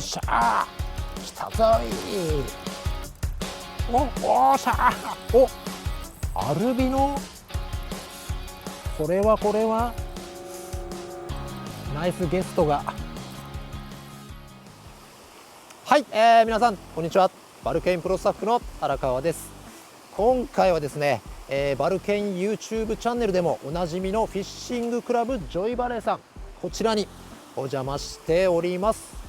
っしゃー、来たぞい。おっしゃー、お、アルビノ、これはナイスゲストが。はい、皆さんこんにちは。バルケンプロスタッフの荒川です。今回はですね、バルケン YouTube チャンネルでもおなじみのフィッシングクラブジョイバレーさん、こちらにお邪魔しております。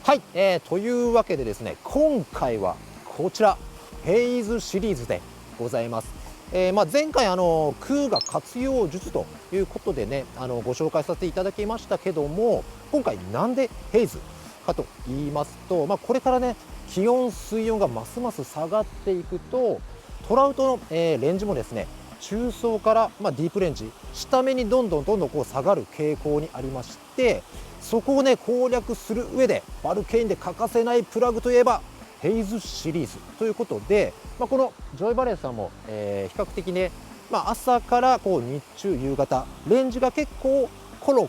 はい、というわけでですね、今回はこちらヘイズシリーズでございます。前回空が活用術ということでね、ご紹介させていただきましたけども、今回なんでヘイズかと言いますと、これからね気温水温がますます下がっていくと、トラウトの、レンジもですね、中層から、ディープレンジ下目にどんどんこう下がる傾向にありまして、そこをね攻略する上でバルケインで欠かせないプラグといえばヘイズシリーズということで、このジョイバレーさんも、比較的ね、朝からこう日中夕方レンジが結構コロ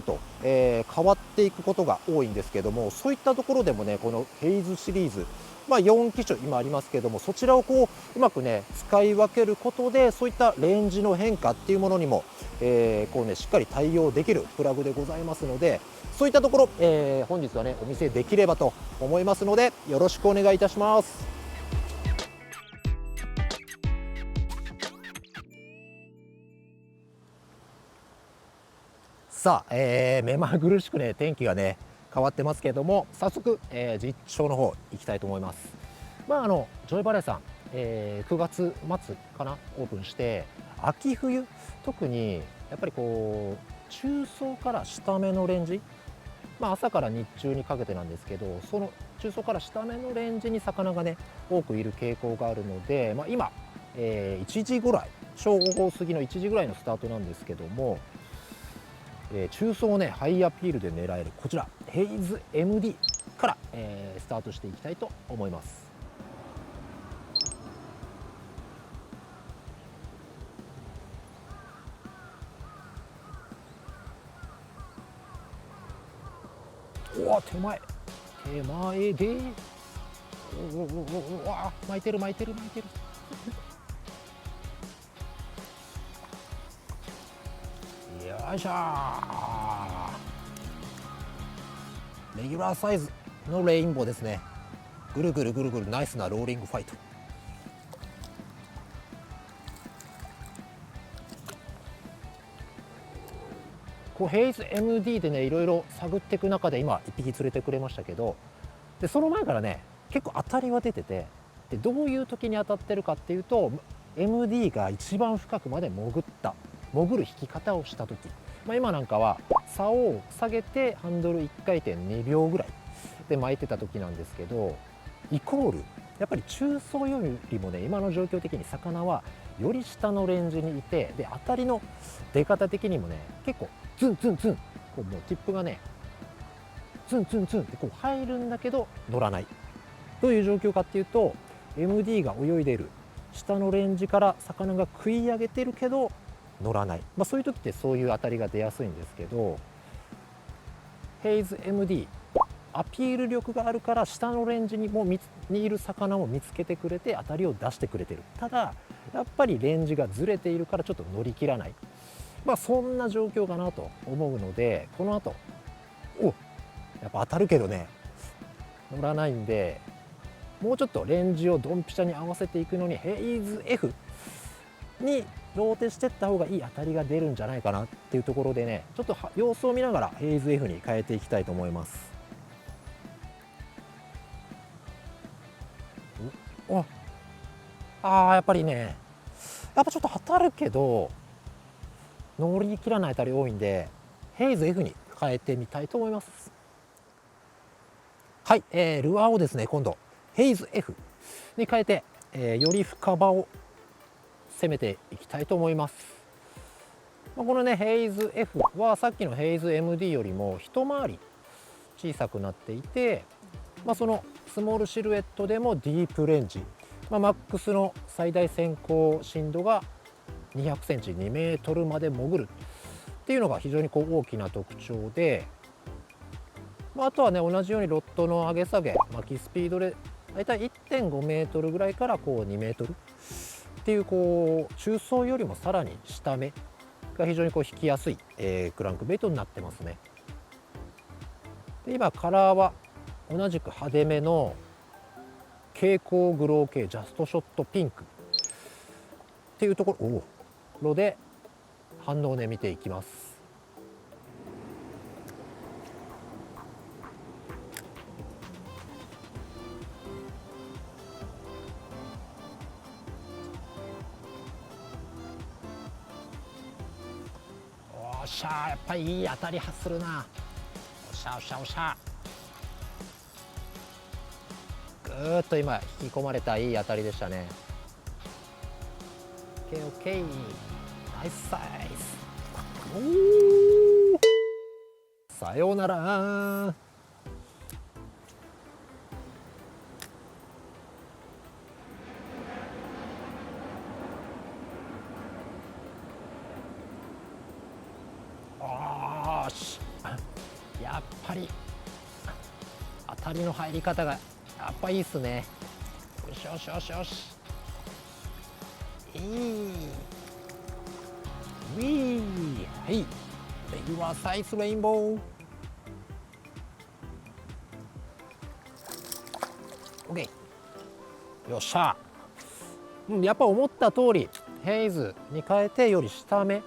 と、変わっていくことが多いんですけども、そういったところでもねこのヘイズシリーズ、4機種今ありますけども、そちらをこううまくね使い分けることで、そういったレンジの変化っていうものにも、こうねしっかり対応できるプラグでございますので、そういったところ、本日はねお見せできればと思いますので、よろしくお願いいたします。さあ、目まぐるしくね天気がね変わってますけども、早速、実証の方行きたいと思います。ジョイバレーさん、9月末かなオープンして、秋冬特にやっぱりこう中層から下目のレンジ、朝から日中にかけてなんですけど、その中層から下目のレンジに魚がね多くいる傾向があるので、今、1時ぐらい、正午過ぎの1時ぐらいのスタートなんですけども、中層をねハイアピールで狙えるこちらヘイズ MD から、スタートしていきたいと思います。お、手前で、おわ、巻いてるよいしょー、レギュラーサイズのレインボーですね。ぐるぐるナイスなローリングファイト。こうヘイズ MD でねいろいろ探っていく中で今1匹連れてくれましたけど、でその前からね結構当たりは出てて、でどういう時に当たってるかっていうと、 MD が一番深くまで潜る引き方をした時、今なんかは竿を下げてハンドル1回転2秒ぐらいで巻いてた時なんですけど、イコールやっぱり中層よりもね今の状況的に魚はより下のレンジにいて、で当たりの出方的にもね結構ツンツンこうもうティップがねツンってこう入るんだけど乗らない。どういう状況かっていうと、 MD が泳いでいる下のレンジから魚が食い上げてるけど乗らない、そういう時ってそういう当たりが出やすいんですけど、ヘイズ MD アピール力があるから下のレンジにいる魚も見つけてくれて当たりを出してくれてる。ただやっぱりレンジがずれているからちょっと乗り切らない、そんな状況かなと思うので、この後やっぱ当たるけどね乗らないんで、もうちょっとレンジをドンピシャに合わせていくのにヘイズ F にローテしていった方がいい当たりが出るんじゃないかなっていうところでね、ちょっと様子を見ながらヘイズ F に変えていきたいと思います。やっぱりね、やっぱちょっと当たるけど乗り切らない当たり多いんで、ヘイズ F に変えてみたいと思います。はい、ルアーをですね今度ヘイズ F に変えて、より深場を攻めていきたいと思います。このねヘイズ F はさっきのヘイズ MD よりも一回り小さくなっていて、そのスモールシルエットでもディープレンジ、マックスの最大潜航深度が200センチ2メートルまで潜るっていうのが非常に大きな特徴で、あとはね同じようにロッドの上げ下げ巻きスピードでだいたい 1.5 メートルぐらいから2メートルっていう中層よりもさらに下目が非常に引きやすい、クランクベイトになってますね。で今カラーは同じく派手めの蛍光グロー系ジャストショットピンクっていうところで反応をね見ていきます。おっしゃー、やっぱりいい当たりするな。おっしゃおっしゃおっしゃ。ぐーっと今引き込まれたいい当たりでしたね。オッケーオッケー、ナイスサイズ。さようなら。やっぱり当たりの入り方がやっぱいいっすね。よしよしよしよし、いいウィー、はい、レギュラーサイズレインボー。 OK、 よっしゃ。やっぱ思った通りヘイズに変えてより下目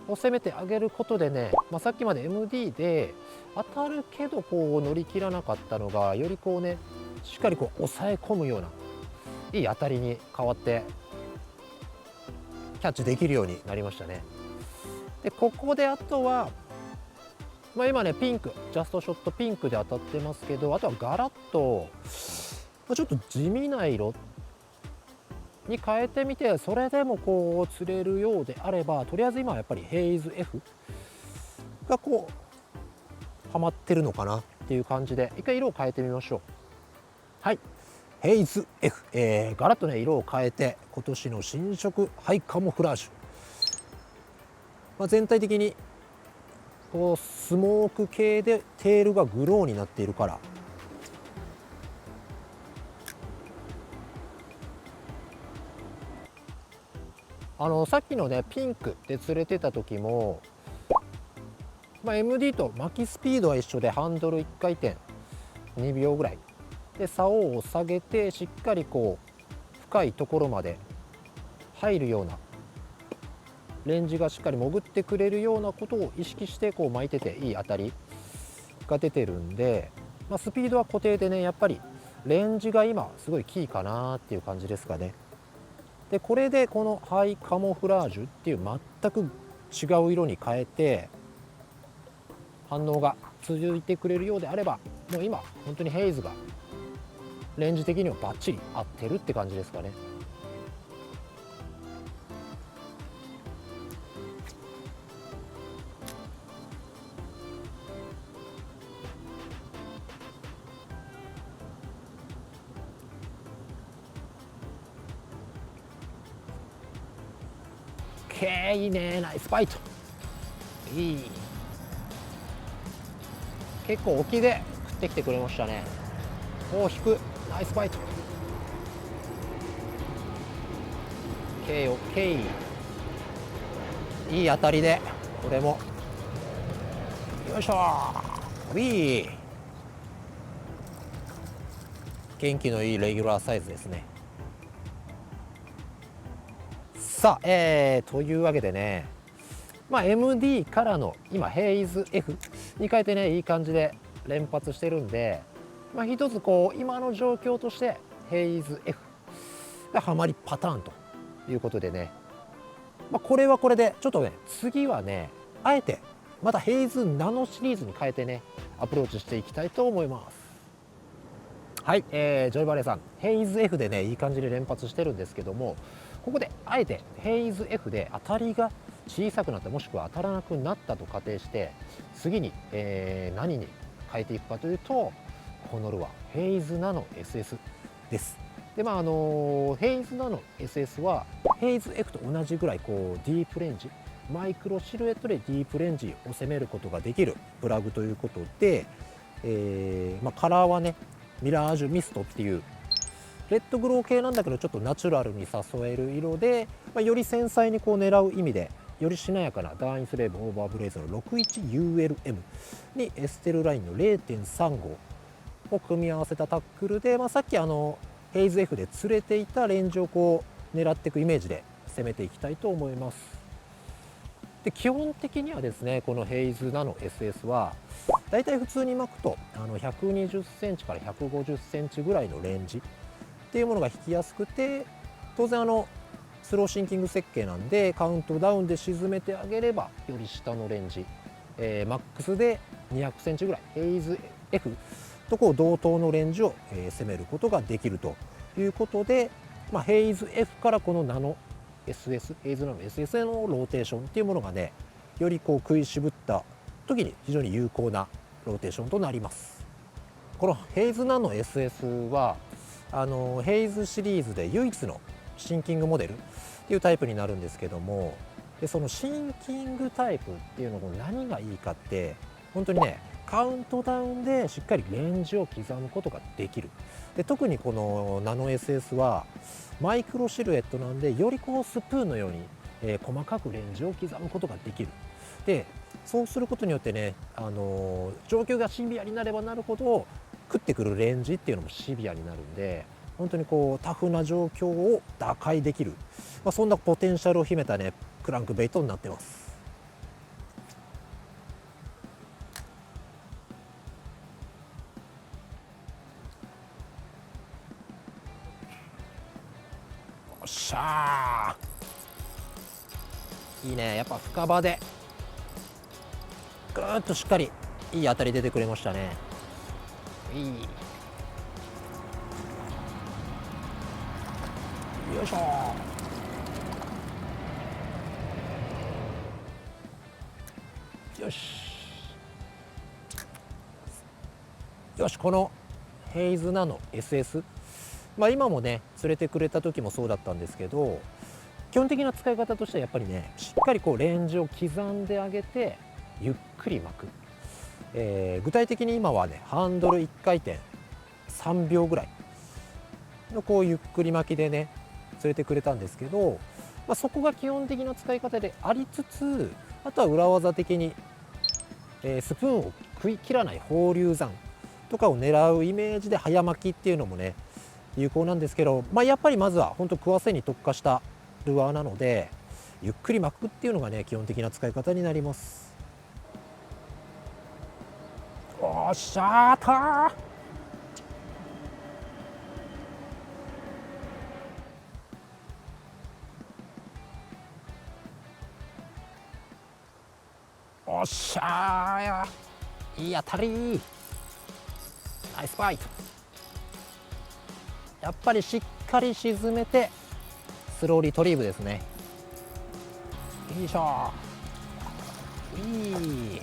を攻めてあげることでね、さっきまで MD で当たるけど乗り切らなかったのがよりしっかり抑え込むようないい当たりに変わってキャッチできるようになりましたね。でここであとは、今ねピンクジャストショットピンクで当たってますけど、あとはガラッとちょっと地味な色に変えてみて、それでも釣れるようであれば、とりあえず今はやっぱりヘイズ F がはまってるのかなっていう感じで、一回色を変えてみましょう。はい、ヘイズ F、ガラッとね色を変えて今年の新色ハイカモフラージュ、全体的にスモーク系でテールがグローになっているから、さっきのねピンクで釣れてた時も、MD と巻きスピードは一緒でハンドル1回転2秒ぐらいで竿を下げてしっかり深いところまで入るようなレンジがしっかり潜ってくれるようなことを意識して巻いてていい当たりが出てるんで、スピードは固定でね、やっぱりレンジが今すごいキーかなっていう感じですかね。でこれでこのハイカモフラージュっていう全く違う色に変えて反応が続いてくれるようであれば、もう今本当にヘイズがレンジ的にはバッチリ合ってるって感じですかね。いいね、ナイスバイト。いい、結構沖で食ってきてくれましたね。引く、ナイスバイト。 OKOK、 いい当たりでこれもよいしょー、ウィー、元気のいいレギュラーサイズですね。さあ、というわけでね、MD からの今ヘイズ F に変えてねいい感じで連発してるんで、一つ今の状況としてヘイズ F がハマりパターンということでね、これはこれでちょっとね次はねあえてまたヘイズナノシリーズに変えてねアプローチしていきたいと思います。はい、ジョイバレーさんヘイズ F でねいい感じで連発してるんですけども、ここであえてヘイズ F で当たりが小さくなった、もしくは当たらなくなったと仮定して次に、何に変えていくかというと、ホノルはヘイズナノ SS です。でヘイズナノ SS はヘイズ F と同じぐらいこうディープレンジ、マイクロシルエットでディープレンジを攻めることができるプラグということで、カラーはねミラージュミストっていうレッドグロー系なんだけどちょっとナチュラルに誘える色で、より繊細にこう狙う意味でよりしなやかなダーインスレーブオーバーブレイズの 61ULM にエステルラインの 0.35 を組み合わせたタックルで、さっきヘイズ F で連れていたレンジをこう狙っていくイメージで攻めていきたいと思います。で基本的にはですね、このヘイズナノ SS はだいたい普通に巻くと120センチから150センチぐらいのレンジっていうものが引きやすくて、当然スローシンキング設計なんでカウントダウンで沈めてあげればより下のレンジ、マックスで200センチぐらいヘイズ F とこう同等のレンジを、攻めることができるということで、ヘイズ F からこのナノ SS ヘイズナノ SS へのローテーションっていうものがね、よりこう食いしぶった時に非常に有効なローテーションとなります。このヘイズナノ SS はヘイズシリーズで唯一のシンキングモデルっていうタイプになるんですけども、でそのシンキングタイプっていうのの何がいいかって、本当にねカウントダウンでしっかりレンジを刻むことができる。で特にこのナノ SS はマイクロシルエットなんで、よりこうスプーンのように、細かくレンジを刻むことができる。でそうすることによってね、状況がシビアになればなるほど食ってくるレンジっていうのもシビアになるんで、本当にこうタフな状況を打開できる、そんなポテンシャルを秘めたねクランクベイトになってます。よっしゃー、いいね。やっぱ深場でぐーっとしっかりいい当たり出てくれましたね。いい、よいしょー、よしよし。このヘイズナノ SS、今もね連れてくれた時もそうだったんですけど、基本的な使い方としてはやっぱりね、しっかりこうレンジを刻んであげてゆっくり巻く、具体的に今はねハンドル1回転3秒ぐらいのこうゆっくり巻きでね連れてくれたんですけど、そこが基本的な使い方でありつつ、あとは裏技的に、スプーンを食い切らない放流山とかを狙うイメージで早巻きっていうのもね有効なんですけど、やっぱりまずは本当食わせに特化したルアーなので、ゆっくり巻くっていうのがね基本的な使い方になります。おっしゃーたー、おっしゃー、いい当たり、ナイスバイト。やっぱりしっかり沈めてスローリトリーブですね。よいしょー、いい。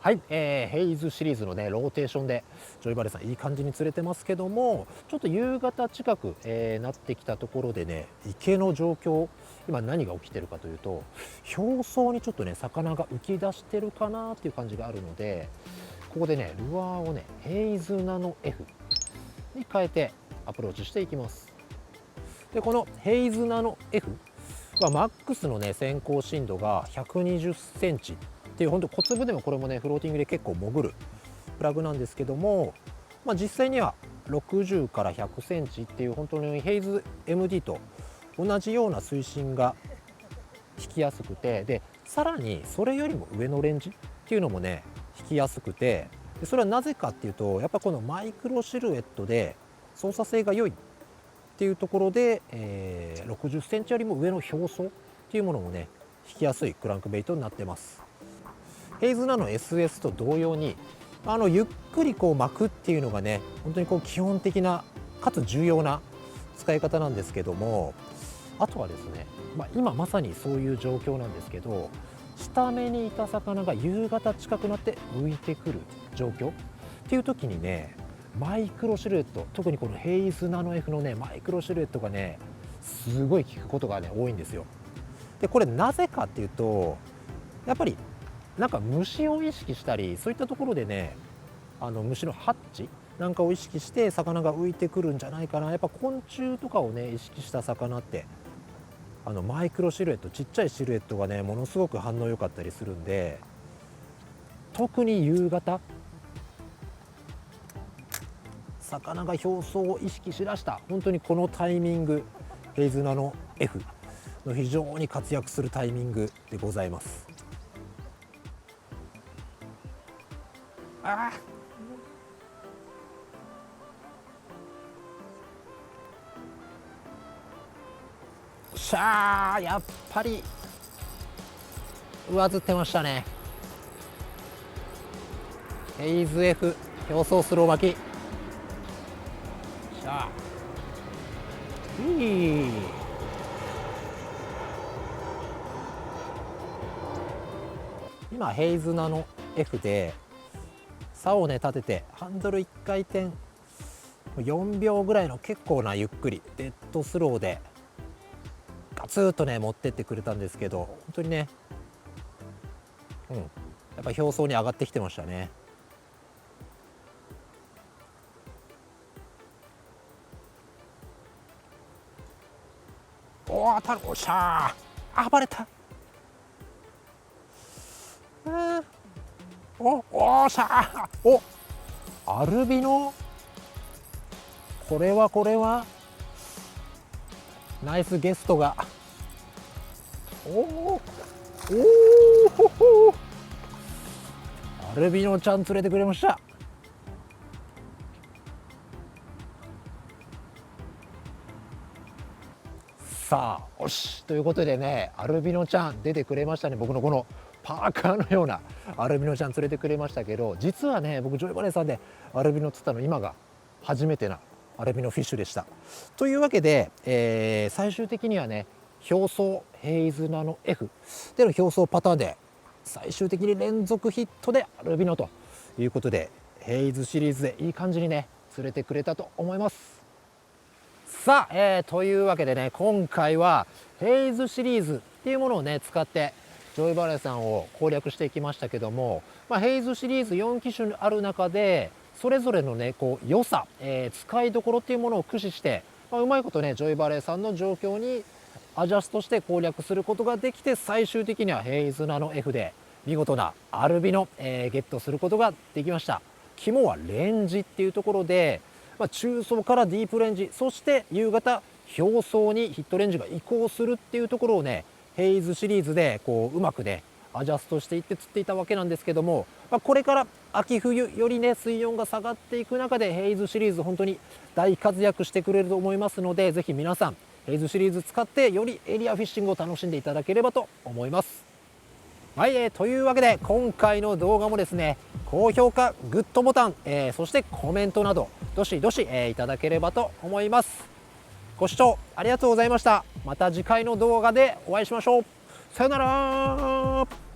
はい、ヘイズシリーズのねローテーションでジョイバレさんいい感じに釣れてますけども、ちょっと夕方近く、なってきたところでね、池の状況今何が起きてるかというと、表層にちょっとね魚が浮き出してるかなっていう感じがあるので、ここでねルアーをねヘイズナノ F に変えてアプローチしていきます。でこのヘイズナノ F はマックスのね先行深度が120センチっていう、本当小粒でもこれもねフローティングで結構潜るプラグなんですけども、実際には60から100センチっていう本当にヘイズ MD と同じような水深が引きやすくて、でさらにそれよりも上のレンジっていうのもね引きやすくて、でそれはなぜかっていうと、やっぱこのマイクロシルエットで操作性が良いっていうところで、60センチよりも上の表層っていうものもね引きやすいクランクベイトになってます。ヘイズナノ SS と同様にゆっくりこう巻くっていうのがね本当にこう基本的なかつ重要な使い方なんですけども、あとはですね、今まさにそういう状況なんですけど、下目にいた魚が夕方近くなって浮いてくる状況っていう時にね、マイクロシルエット、特にこのヘイズナノ F のねマイクロシルエットがねすごい効くことがね多いんですよ。でこれなぜかっていうと、やっぱりなんか虫を意識したり、そういったところでね、虫のハッチなんかを意識して魚が浮いてくるんじゃないかな。やっぱ昆虫とかをね意識した魚ってマイクロシルエット、ちっちゃいシルエットがねものすごく反応良かったりするんで、特に夕方魚が表層を意識しだした、本当にこのタイミング、ヘイズナの F の非常に活躍するタイミングでございます。あーしゃー、やっぱり上ずってましたね。ヘイズ F 表層スロー巻き、しゃーいい。今ヘイズナの F で竿をね立ててハンドル1回転4秒ぐらいの結構なゆっくりデッドスローでガツッとね持ってってくれたんですけど、本当にね、やっぱ表層に上がってきてましたね。おー、おっしゃー、暴れた。おっしゃー、お、アルビノ、これはナイスゲストが、おアルビノちゃん連れてくれました。さあ、よしということでね、アルビノちゃん出てくれましたね。僕のこのパーカーのようなアルビノちゃん連れてくれましたけど、実はね僕ジョイバレーさんでアルビノ釣ったの今が初めてなアルビノフィッシュでした。というわけで、最終的にはね表層ヘイズナの F での表層パターンで最終的に連続ヒットでアルビノということで、ヘイズシリーズでいい感じにね釣れてくれたと思います。さあ、というわけでね今回はヘイズシリーズっていうものをね使ってジョイバレーさんを攻略していきましたけども、ヘイズシリーズ4機種ある中でそれぞれのねこう良さ、使いどころっていうものを駆使して、うまいことねジョイバレーさんの状況にアジャストして攻略することができて、最終的にはヘイズナの F で見事なアルビノ、ゲットすることができました。肝はレンジっていうところで、中層からディープレンジ、そして夕方表層にヒットレンジが移行するっていうところをねヘイズシリーズでこううまくねアジャストしていって釣っていたわけなんですけども、これから秋冬よりね水温が下がっていく中でヘイズシリーズ本当に大活躍してくれると思いますので、ぜひ皆さんヘイズシリーズ使ってよりエリアフィッシングを楽しんでいただければと思います。はい、というわけで今回の動画もですね高評価グッドボタン、そしてコメントなどどしどし、いただければと思います。ご視聴ありがとうございました。また次回の動画でお会いしましょう。さよなら。